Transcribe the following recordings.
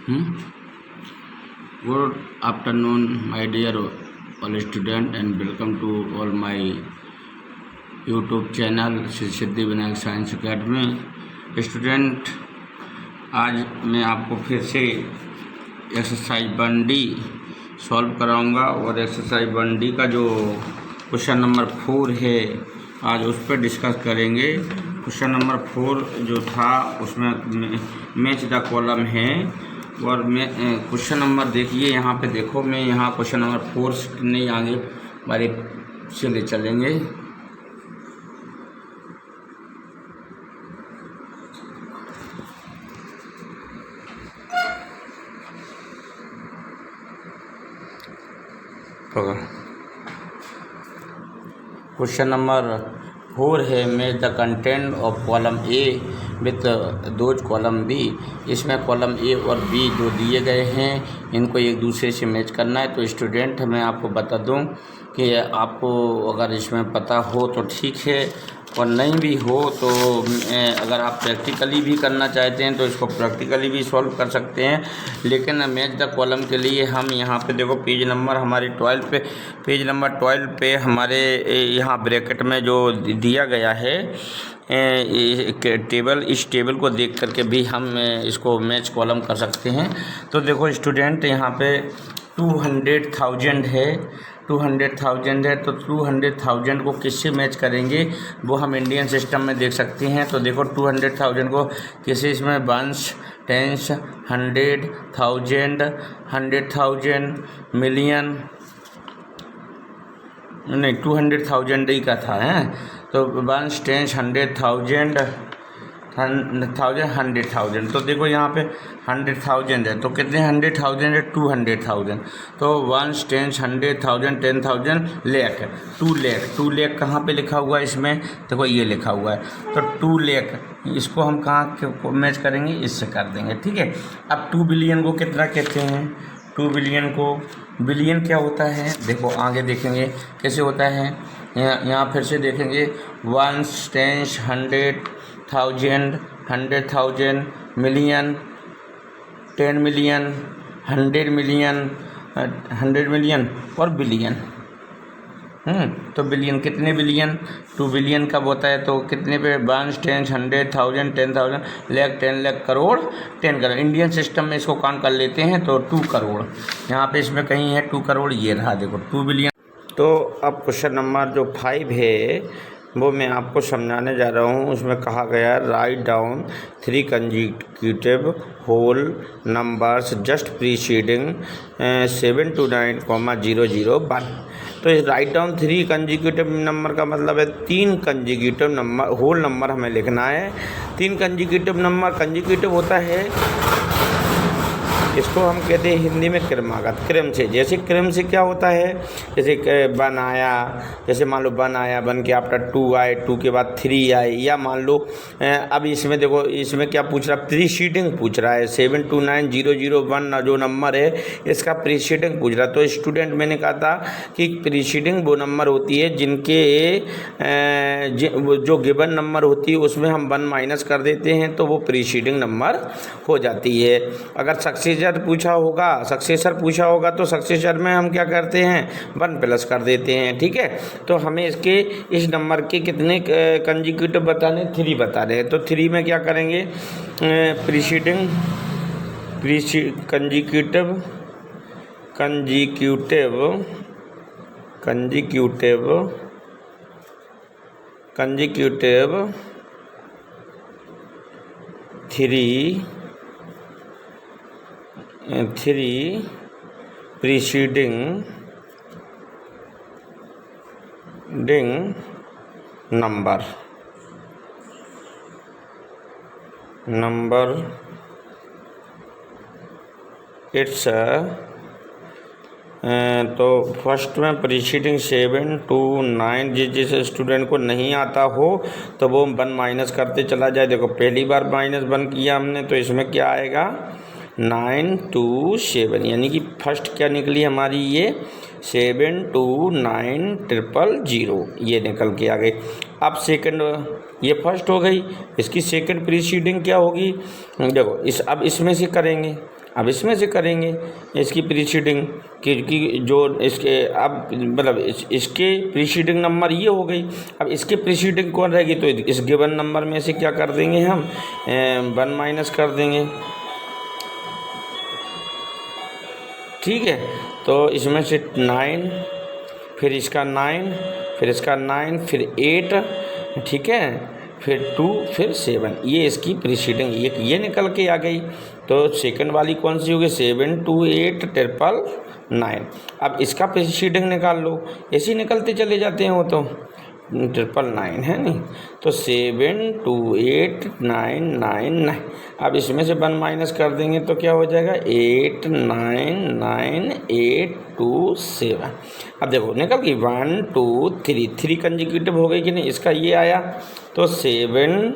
Good afternoon, my dear all student, and welcome to all my YouTube channel Siddhi Vinayak science academy. Student, आज मैं आपको फिर से exercise 1D solve कराऊंगा और एक्सरसाइज 1D का जो क्वेश्चन नंबर 4 है आज उस पर डिस्कस करेंगे। क्वेश्चन नंबर 4 जो था उसमें मैच द कॉलम है और मैं क्वेश्चन नंबर देखिए यहाँ पे देखो, मैं यहाँ क्वेश्चन नंबर 4 नहीं आगे बारी से ले चलेंगे। क्वेश्चन नंबर 4 है match the content of column A with those column B. इसमें कॉलम ए और बी जो दिए गए हैं इनको एक दूसरे से मैच करना है। तो स्टूडेंट, मैं आपको बता दूं कि आपको अगर इसमें पता हो तो ठीक है और नहीं भी हो तो अगर आप प्रैक्टिकली भी करना चाहते हैं तो इसको प्रैक्टिकली भी सॉल्व कर सकते हैं। लेकिन मैच द कॉलम के लिए हम यहाँ पे देखो पेज नंबर हमारे 12 पे, पेज नंबर 12 पे हमारे यहाँ ब्रैकेट में जो दिया गया है टेबल, इस टेबल को देख करके भी हम इसको मैच कॉलम कर सकते हैं। तो देखो स्टूडेंट, यहाँ पे 200,000 है, 200,000 है तो 200,000 को किससे मैच करेंगे वो हम इंडियन सिस्टम में देख सकते हैं। तो देखो 200,000 को किसी इसमें 1 10 100 1000 100,000 मिलियन, नहीं 200,000 ही का था है। तो 1 10 100,000 100,000 तो देखो यहाँ पे 100,000 है तो कितने 100,000 है 200,000। तो 1 10 100,000 10,000 लाख, 2 लाख, 2 लाख कहाँ पे लिखा हुआ है इसमें देखो ये लिखा हुआ है। तो 2 लाख इसको हम कहाँ मैच करेंगे, इससे कर देंगे, ठीक है। अब 2 बिलियन को कितना कहते हैं, 2 बिलियन को, बिलियन क्या होता है देखो आगे देखेंगे कैसे होता है। यहाँ फिर से देखेंगे 1 10 100,000 100,000 मिलियन 10 मिलियन 100 मिलियन 100 मिलियन और बिलियन। तो बिलियन कितने बिलियन, 2 बिलियन कब होता है तो कितने पे 1 10 100,000 10,000 लाख 10 लाख करोड़ 10 करोड़। इंडियन सिस्टम में इसको काउंट कर लेते हैं तो 2 करोड़, यहाँ पे इसमें कहीं है 2 करोड़, ये रहा देखो 2 बिलियन। तो अब क्वेश्चन नंबर जो 5 है वो मैं आपको समझाने जा रहा हूँ। उसमें कहा गया write down 3 consecutive whole numbers just preceding 729,001। तो इस राइट डाउन 3 कंसेक्यूटिव नंबर का मतलब है 3 कंसेक्यूटिव नंबर, होल नंबर हमें लिखना है। 3 कंसेक्यूटिव नंबर, कंसेक्यूटिव होता है इसको हम कहते हैं हिंदी में क्रमागत, क्रम से। जैसे क्रम से क्या होता है, जैसे 1 आया, जैसे मान लो 1 आया, 1 के आफ्टर 2 आए, 2 के बाद 3 आए, या मान लो अब इसमें देखो इसमें क्या पूछ रहा है, प्रीसीडिंग पूछ रहा है। 729,001 जो नंबर है इसका प्रीसीडिंग पूछ रहा है। तो स्टूडेंट मैंने कहा था कि प्रीसीडिंग वो नंबर होती है जिनके जो गिवन नंबर होती है उसमें हम 1 माइनस कर देते हैं तो वो प्रीसीडिंग नंबर हो जाती है। अगर सक्सेसर पूछा होगा तो सक्सेसर में हम क्या करते हैं 1 प्लस कर देते हैं, ठीक है। तो हमें इसके इस नंबर के कितने कंसेक्यूटिव बताने, 3 बता रहे हैं। तो 3 में क्या करेंगे, preceding consecutive 3 preceding number it's तो फर्स्ट में प्रीसीडिंग 7 to 9 जिस स्टूडेंट को नहीं आता हो तो वो 1 माइनस करते चला जाए। देखो पहली बार -1 किया हमने तो इसमें क्या आएगा 9 to 7, यानी कि फर्स्ट क्या निकली हमारी ये 729,000 ये निकल के आ गई। अब सेकंड, ये फर्स्ट हो गई, इसकी सेकंड प्रीसीडिंग क्या होगी देखो अब इसमें से करेंगे। अब इसमें से करेंगे इसकी प्रीसीडिंग कि जो इसके अब मतलब इसके प्रीसीडिंग नंबर ये हो गई। अब इसके प्रीसीडिंग कौन रहेगी, तो इस गिवन नंबर में से क्या कर देंगे हम 1 माइनस कर देंगे, ठीक है। तो इसमें से 9, फिर इसका 9, फिर इसका 9, फिर 8, ठीक है, फिर 2, फिर 7, ये इसकी प्रीसीडिंग ये निकल के आ गई। तो सेकंड वाली कौन सी होगी, 7, 2, 8, 999। अब इसका प्रीसीडिंग निकाल लो, ऐसे ही निकलते चले जाते हैं वो तो 999 है नहीं, तो 7, 2, 8, 999। अब इसमें से 1 माइनस कर देंगे तो क्या हो जाएगा 8, 9, 9, 8, 2, 7। अब देखो निकल गई 1, 2, 3 कंजिक्यूटिव हो गई कि नहीं, इसका ये आया तो 7,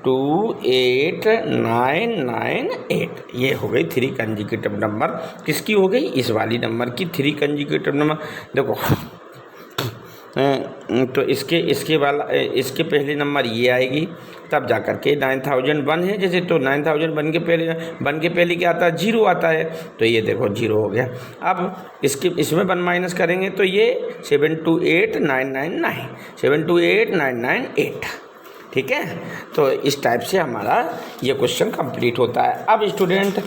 2, 8, 9, 9, 8 ये हो गई 3 कंजिक्यूटिव नंबर। किसकी हो गई, इस वाली नंबर की 3 कंजिक्यूटिव नंबर। देखो तो इसके वाला इसके पहले नंबर ये आएगी, तब जा कर के 9001 है जैसे, तो 9001 के पहले क्या आता है, 0 आता है, तो ये देखो 0 हो गया। अब इसमें 1 माइनस करेंगे तो ये 728999 728998, ठीक है। तो इस टाइप से हमारा ये क्वेश्चन कंप्लीट होता है। अब स्टूडेंट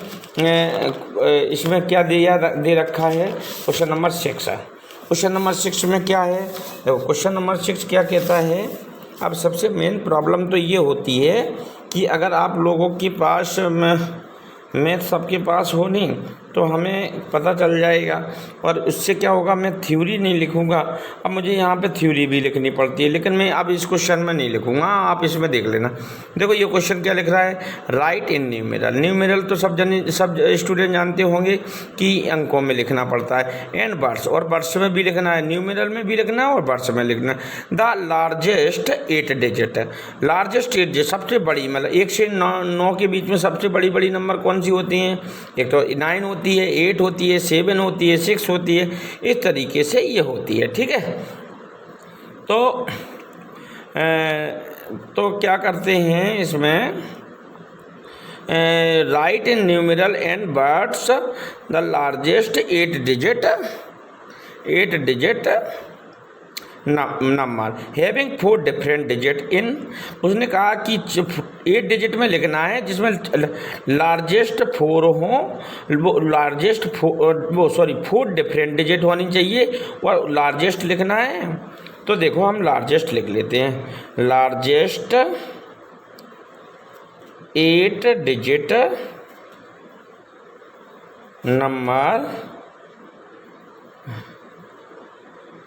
इसमें क्या दे रखा है, क्वेश्चन नंबर 6 है। क्वेश्चन नंबर 6 में क्या है, देखो क्वेश्चन नंबर 6 क्या कहता है। अब सबसे मेन प्रॉब्लम तो ये होती है कि अगर आप लोगों के पास मैथ सबके पास हो नहीं तो हमें पता चल जाएगा, और उससे क्या होगा, मैं थ्योरी नहीं लिखूंगा। अब मुझे यहाँ पे थ्योरी भी लिखनी पड़ती है, लेकिन मैं अब इस क्वेश्चन में नहीं लिखूंगा, आप इसमें देख लेना। देखो ये क्वेश्चन क्या लिख रहा है, राइट इन न्यूमेरल। न्यूमेरल तो सब स्टूडेंट जानते होंगे कि अंकों में लिखना पड़ता है, एंड वर्ड्स, और वर्ड्स में भी लिखना है, न्यूमेरल में भी लिखना है और वर्ड्स में लिखना है। The largest 8 digit, largest 8 digit सबसे बड़ी, मतलब 1 से 9 के बीच में सबसे बड़ी नंबर कौन सी होती हैं, एक तो 9 होती है, 8 होती है, 7 होती है, 6 होती है, इस तरीके से ये होती है, ठीक है। तो क्या करते हैं इसमें, right in numeral and words the largest 8 digit number having 4 different digit in. उसने कहा कि 8 डिजिट में लिखना है जिसमें लार्जेस्ट 4 हो, लार्जेस्ट 4 डिफरेंट डिजिट होनी चाहिए और लार्जेस्ट लिखना है। तो देखो हम लार्जेस्ट लिख लेते हैं, largest 8 digit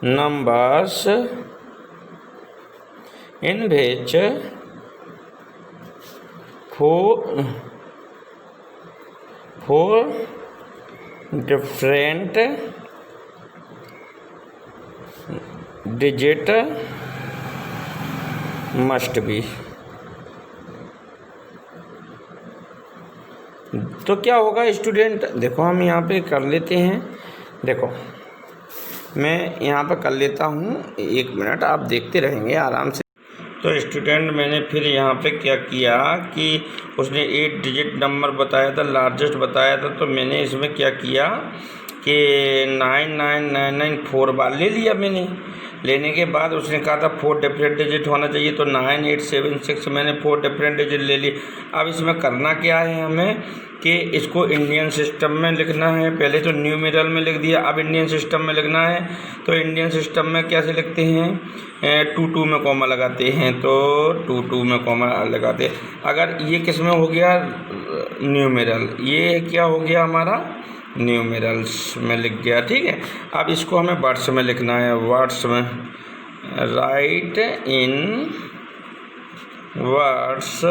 numbers in which 4 different digit must be। तो क्या होगा स्टूडेंट, देखो हम यहाँ पे कर लेते हैं, देखो मैं यहाँ पर कर लेता हूँ, 1 मिनट आप देखते रहेंगे आराम से। तो स्टूडेंट मैंने फिर यहाँ पे क्या किया कि उसने 8 डिजिट नंबर बताया था, लार्जेस्ट बताया था, तो मैंने इसमें क्या किया कि 99994 बार ले लिया मैंने। लेने के बाद उसने कहा था 4 डिफरेंट डिजिट होना चाहिए, तो 9876 मैंने 4 डिफरेंट डिजिट ले ली। अब इसमें करना क्या है हमें कि इसको इंडियन सिस्टम में लिखना है। पहले तो न्यूमेरल में लिख दिया, अब इंडियन सिस्टम में लिखना है। तो इंडियन सिस्टम में कैसे लिखते हैं, 2 में कॉमा लगाते हैं, तो 2 में कॉमा लगाते हैं। अगर ये किस में हो गया, न्यूमेरल, ये क्या हो गया हमारा न्यूमेरल्स में लिख गया, ठीक है। अब इसको हमें वर्ड्स में लिखना है, वर्ड्स में, right in words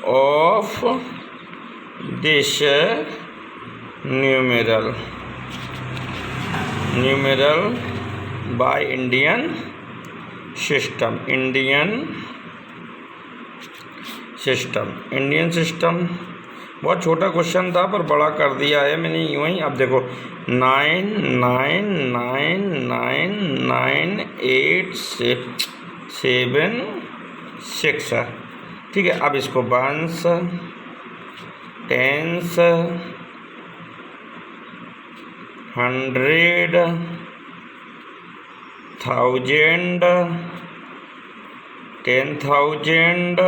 of this numeral by Indian system. बहुत छोटा क्वेश्चन था पर बड़ा कर दिया है मैंने यूँ ही। अब देखो 9999998 7 6। ठीक है, अब इसको वंस, टेंस, 100, 1000, 10,000,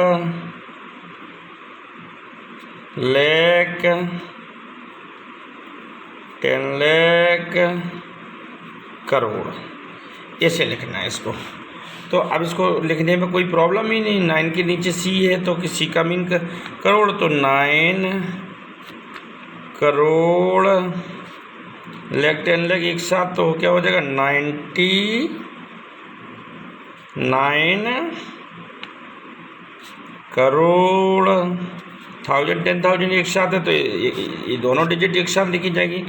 लाख, 10 लाख, करोड़, ऐसे लिखना है इसको। तो अब इसको लिखने में कोई प्रॉब्लम ही नहीं। 9 के नीचे सी है तो सी का मीन करोड़, तो 9 करोड़ लाख, 10 लाख एक साथ, तो क्या हो जाएगा 99 करोड़। 1000 10,000 एक साथ है तो ये दोनों डिजिट एक साथ लिखी जाएगी।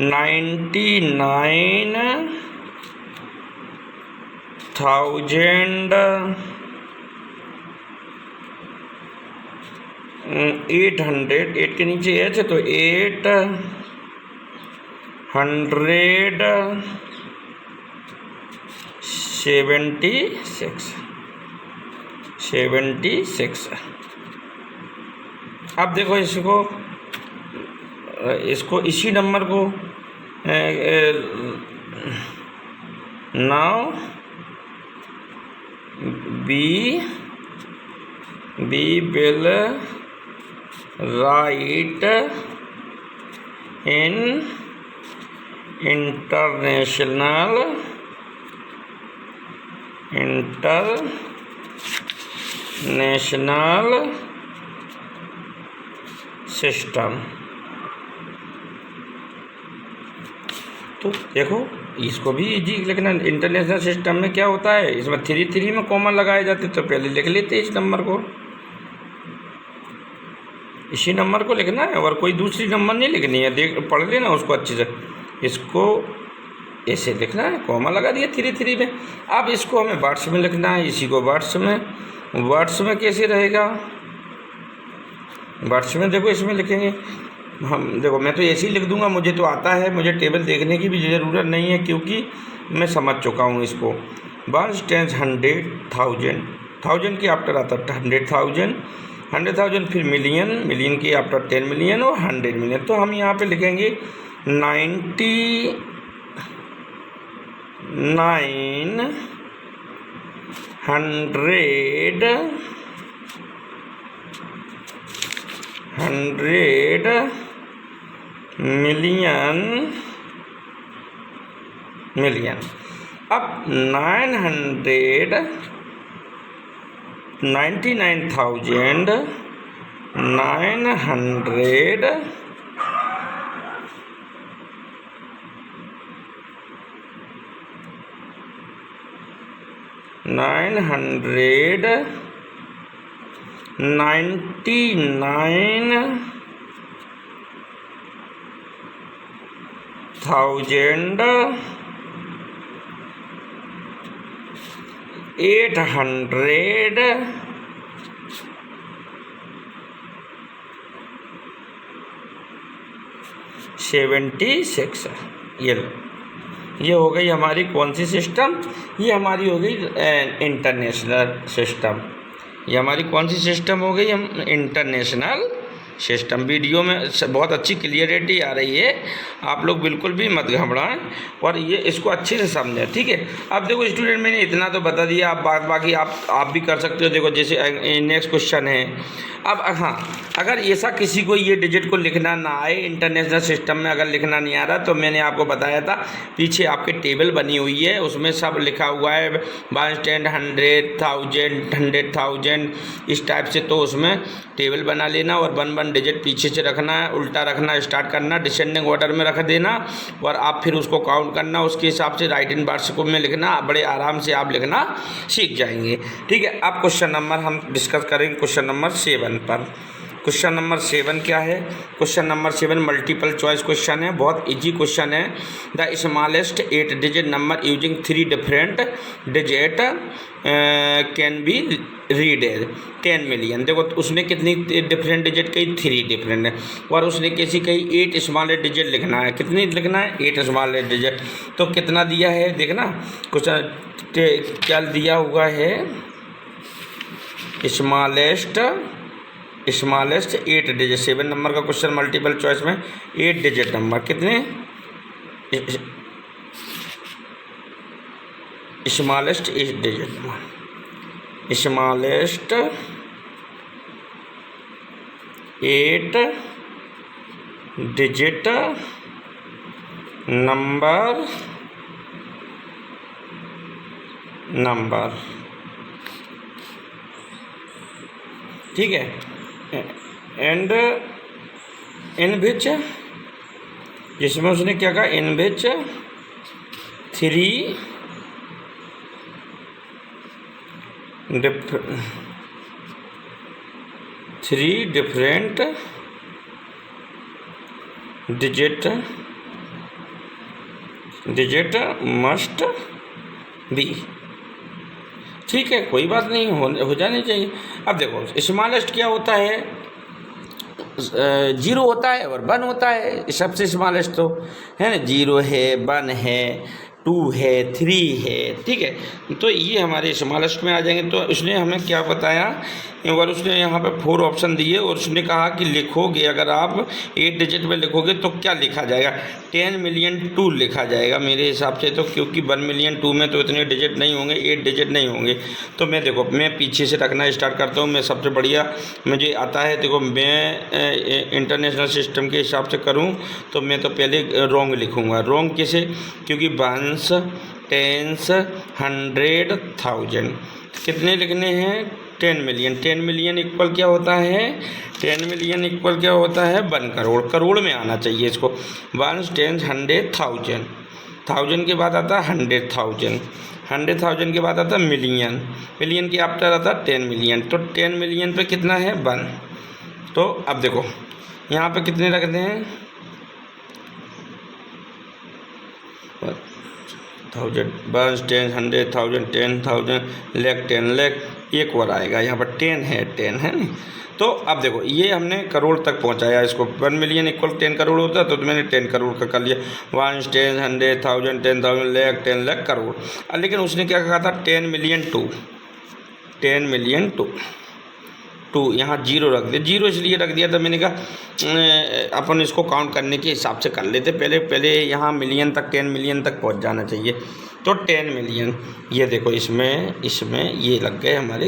99,800 8 के नीचे एच है तो 876। अब देखो इसको इसी नंबर को now we will write in international system. तो देखो इसको भी इजी लिखना। इंटरनेशनल सिस्टम में क्या होता है, इसमें 3 में कॉमा लगाए जाते, तो पहले लिख लेते इस नंबर को, इसी नंबर को लिखना है और कोई दूसरी नंबर नहीं लिखनी है। देख पढ़ लेना उसको अच्छे से। इसको ऐसे लिखना है, कॉमा लगा दिया 3 में। अब इसको हमें वर्ड्स में लिखना है, इसी को वर्ड्स में कैसे रहेगा, वर्ड्स में देखो इसमें लिखेंगे हम। देखो मैं तो ऐसे ही लिख दूंगा, मुझे तो आता है, मुझे टेबल देखने की भी ज़रूरत नहीं है क्योंकि मैं समझ चुका हूँ इसको। 1 10 100,000, 1000 के आफ्टर आता है 100,000, 100,000 फिर मिलियन के आफ्टर 10 मिलियन और 100 मिलियन। तो हम यहाँ पे लिखेंगे 99 100 मिलियन। अब 99,900 876। ये हो गई हमारी कौन सी सिस्टम, ये हमारी हो गई इंटरनेशनल सिस्टम। ये हमारी कौन सी सिस्टम हो गई, हम इंटरनेशनल सिस्टम। वीडियो में बहुत अच्छी क्लियरिटी आ रही है, आप लोग बिल्कुल भी मत घबराएं और ये इसको अच्छे से समझें। ठीक है, अब देखो स्टूडेंट मैंने इतना तो बता दिया, आप बाकी आप भी कर सकते हो। देखो जैसे नेक्स्ट क्वेश्चन है। अब हाँ, अगर ऐसा किसी को ये डिजिट को लिखना ना आए, इंटरनेशनल सिस्टम में अगर लिखना नहीं आ रहा, तो मैंने आपको बताया था पीछे आपके टेबल बनी हुई है, उसमें सब लिखा हुआ है 1 10 100,000 100,000 इस टाइप से। तो उसमें टेबल बना लेना और 1 डिजिट पीछे से रखना है, उल्टा रखना स्टार्ट करना, डिसेंडिंग ऑर्डर में रख देना और आप फिर उसको काउंट करना, उसके हिसाब से राइट इन वर्ड्स में लिखना। बड़े आराम से आप लिखना सीख जाएंगे। ठीक है, अब क्वेश्चन नंबर हम डिस्कस करेंगे क्वेश्चन नंबर 7 पर। क्वेश्चन नंबर 7 क्या है? Question number 7 multiple choice question है, बहुत इजी क्वेश्चन है। The smallest 8 digit number using 3 different digit can be read as 10 million. देखो उसने कितनी डिफरेंट डिजिट कही, 3 डिफरेंट है, और उसने कैसी कही 8 स्मॉलेस्ट डिजिट लिखना है। कितनी लिखना है? 8 स्मॉलेस्ट डिजिट। तो कितना दिया है देखना, क्वेश्चन क्या दिया हुआ है, स्मॉलेस्ट 8 डिजिट, 7 नंबर का क्वेश्चन मल्टीपल चॉइस में 8 डिजिट नंबर कितने, smallest 8 digit number, smallest 8 digit number ठीक है, एंड इन विच, जिसमें उसने क्या कहा, इन विच 3 डिफरेंट डिजिट मस्ट बी। ठीक है, कोई बात नहीं, हो जानी चाहिए। अब देखो स्मॉलेस्ट क्या होता है, 0 होता है और 1 होता है, सबसे स्मॉलेस्ट तो है ना, 0 है, 1 है, 2 है, 3 है। ठीक है, तो ये हमारे स्मॉलेस्ट में आ जाएंगे। तो उसने हमें क्या बताया, और उसने यहाँ पे 4 ऑप्शन दिए और उसने कहा कि लिखोगे, अगर आप 8 डिजिट में लिखोगे तो क्या लिखा जाएगा, 10 मिलियन 2 लिखा जाएगा मेरे हिसाब से तो, क्योंकि 1 मिलियन 2 में तो इतने डिजिट नहीं होंगे, 8 डिजिट नहीं होंगे। तो मैं देखो, मैं पीछे से रखना स्टार्ट करता हूँ। मैं सबसे बढ़िया मुझे आता है, देखो मैं इंटरनेशनल सिस्टम के हिसाब से करूँ तो मैं तो पहले रॉन्ग लिखूँगा। रॉन्ग कैसे, क्योंकि 1s 10s 100 1000 कितने लिखने हैं, 10 मिलियन। 10 मिलियन इक्वल क्या होता है, 10 मिलियन इक्वल क्या होता है, 1 करोड़। करोड़ में आना चाहिए इसको। 1s 10s 100 1000, 1000 के बाद आता है 100,000, 100,000 के बाद आता है मिलियन, मिलियन के आफ्टर आता है 10 मिलियन। तो 10 मिलियन पे कितना है, 1। तो अब देखो यहाँ पे कितने रखते हैं, 1000, 1s 10s 100,000 10,000 लाख 10 लाख, एक और आएगा यहाँ पर 10 है ना। तो अब देखो ये हमने करोड़ तक पहुँचाया इसको। 1 मिलियन इक्वल 10 करोड़ होता तो मैंने 10 करोड़ का कर लिया। 1s 10s 100,000 10,000 lakh 10 lakh crore. लेकिन उसने क्या कहा था, 10 मिलियन 2, 10 मिलियन 2 यहाँ 0 रख दिया। 0 इसलिए रख दिया था, मैंने कहा अपन इसको काउंट करने के हिसाब से कर लेते, पहले यहाँ मिलियन तक, 10 मिलियन तक पहुँच जाना चाहिए। तो 10 मिलियन, ये देखो इसमें ये लग गए हमारे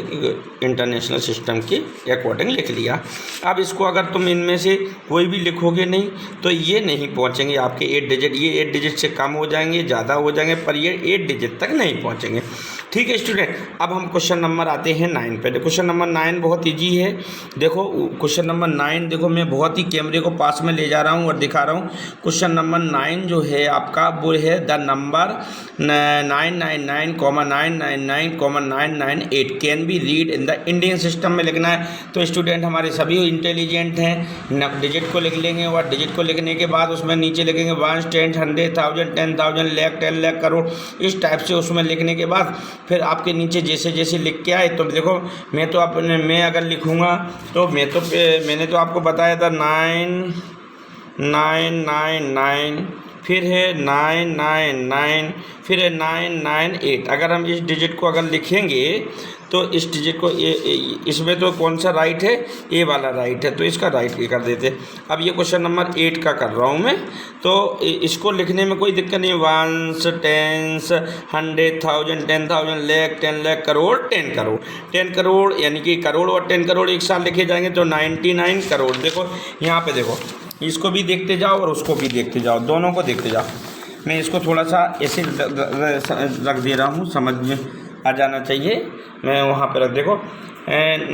इंटरनेशनल सिस्टम के अकॉर्डिंग लिख लिया। अब इसको अगर तुम इनमें से कोई भी लिखोगे नहीं तो ये नहीं पहुँचेंगे आपके 8 डिजिट। ये 8 डिजिट से कम हो जाएंगे, ज़्यादा हो जाएंगे, पर ये 8 डिजिट तक नहीं पहुँचेंगे। ठीक है स्टूडेंट, अब हम क्वेश्चन नंबर आते हैं 9 पे। क्वेश्चन नंबर 9 बहुत ईजी है। देखो क्वेश्चन नंबर 9, देखो मैं बहुत ही कैमरे को पास में ले जा रहा हूँ और दिखा रहा हूँ। क्वेश्चन नंबर 9 जो है आपका वो है the number 999,999,998 can be read in the Indian system में लिखना है। तो स्टूडेंट हमारे सभी इंटेलिजेंट हैं, डिजिट को लिख लेंगे और डिजिट को लिखने के बाद उसमें नीचे लिखेंगे 1s 10s 100,000 10,000 लाख 10 लाख करोड़, इस टाइप से उसमें लिखने के बाद फिर आपके नीचे जैसे जैसे लिख के आए। तो देखो मैं अगर लिखूँगा तो मैंने तो आपको बताया था 9999, फिर है 999, फिर है 998। अगर हम इस डिजिट को अगर लिखेंगे तो इस डिजिट को इसमें तो कौन सा राइट है, ए वाला राइट है, तो इसका राइट कर देते। अब ये क्वेश्चन नंबर 8 का कर रहा हूँ मैं, तो इसको लिखने में कोई दिक्कत नहीं। 1s 10s 100,000 10,000 लाख 10 लाख करोड़ 10 करोड़ 10 करोड़, यानी कि करोड़ और 10 करोड़ एक साथ लिखे जाएंगे तो 99 करोड़। देखो यहाँ पे देखो, इसको भी देखते जाओ और उसको भी देखते जाओ, दोनों को देखते जाओ। मैं इसको थोड़ा सा ऐसे रख दे रहा हूँ, समझ में आ जाना चाहिए। मैं वहाँ पर रख, देखो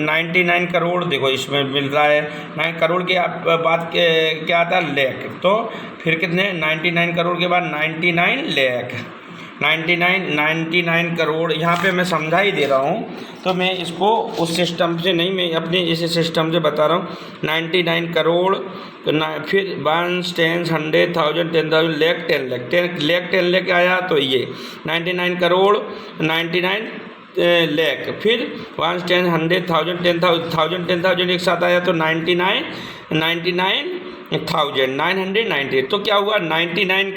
99 करोड़, देखो इसमें मिल रहा है 9 करोड़ के बाद क्या आता है, लाख। तो फिर कितने, 99 करोड़ के बाद 99 लाख, 99 करोड़। यहाँ पे मैं समझा ही दे रहा हूँ, तो मैं इसको उस सिस्टम से नहीं, मैं अपने इस सिस्टम से बता रहा हूँ। 99 करोड़, फिर 1s 10s 100,000 10,000 लाख 10 लाख 10 लाख आया, तो ये 99 करोड़ 99 लाख, फिर 1s 10s 100,000 10,000 एक साथ आया तो 99,998। तो क्या हुआ, 99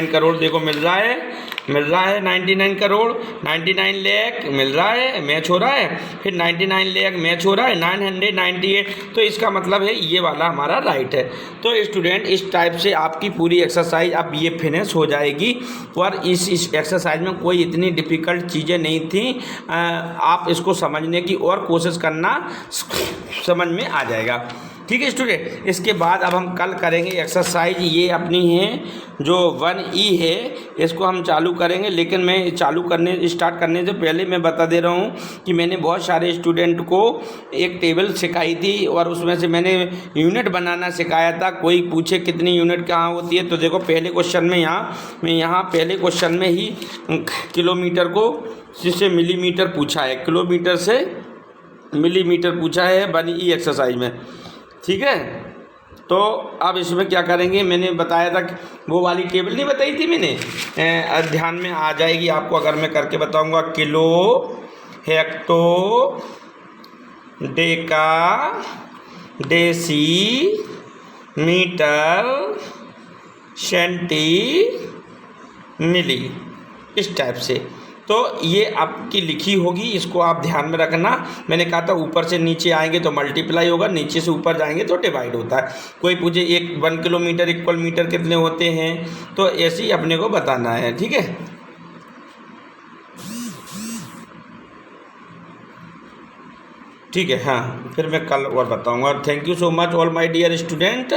करोड़ देखो मिल रहा है मिल रहा है 99 करोड़, 99 लाख मिल रहा है, मैच हो रहा है, फिर 99 लाख मैच हो रहा है, 998, तो इसका मतलब है ये वाला हमारा राइट है। तो स्टूडेंट इस टाइप से आपकी पूरी एक्सरसाइज अब ये फिनिश हो जाएगी। और इस एक्सरसाइज में कोई इतनी डिफ़िकल्ट चीज़ें नहीं थी, आप इसको समझने की और कोशिश करना, समझ में आ जाएगा। ठीक है स्टूडेंट, इसके बाद अब हम कल करेंगे एक्सरसाइज, ये अपनी है जो 1E है, इसको हम चालू करेंगे। लेकिन मैं स्टार्ट करने से पहले मैं बता दे रहा हूँ कि मैंने बहुत सारे स्टूडेंट को एक टेबल सिखाई थी और उसमें से मैंने यूनिट बनाना सिखाया था। कोई पूछे कितनी यूनिट कहाँ होती है, तो देखो पहले क्वेश्चन में यहाँ पहले क्वेश्चन में ही किलोमीटर को जिससे मिलीमीटर पूछा है, किलोमीटर से मिलीमीटर पूछा है 1E एक्सरसाइज में। ठीक है, तो अब इसमें क्या करेंगे, मैंने बताया था कि वो वाली टेबल नहीं बताई थी मैंने, ध्यान में आ जाएगी आपको अगर मैं करके बताऊंगा। Kilo, hecto, deca, deci, metre, centi, milli, इस टाइप से। तो ये आपकी लिखी होगी, इसको आप ध्यान में रखना। मैंने कहा था ऊपर से नीचे आएंगे तो मल्टीप्लाई होगा, नीचे से ऊपर जाएंगे तो डिवाइड होता है। कोई पूछे 1 किलोमीटर इक्वल मीटर कितने होते हैं, तो ऐसे ही अपने को बताना है। ठीक है, ठीक है, हाँ, फिर मैं कल और बताऊंगा। Thank you so much all my dear student.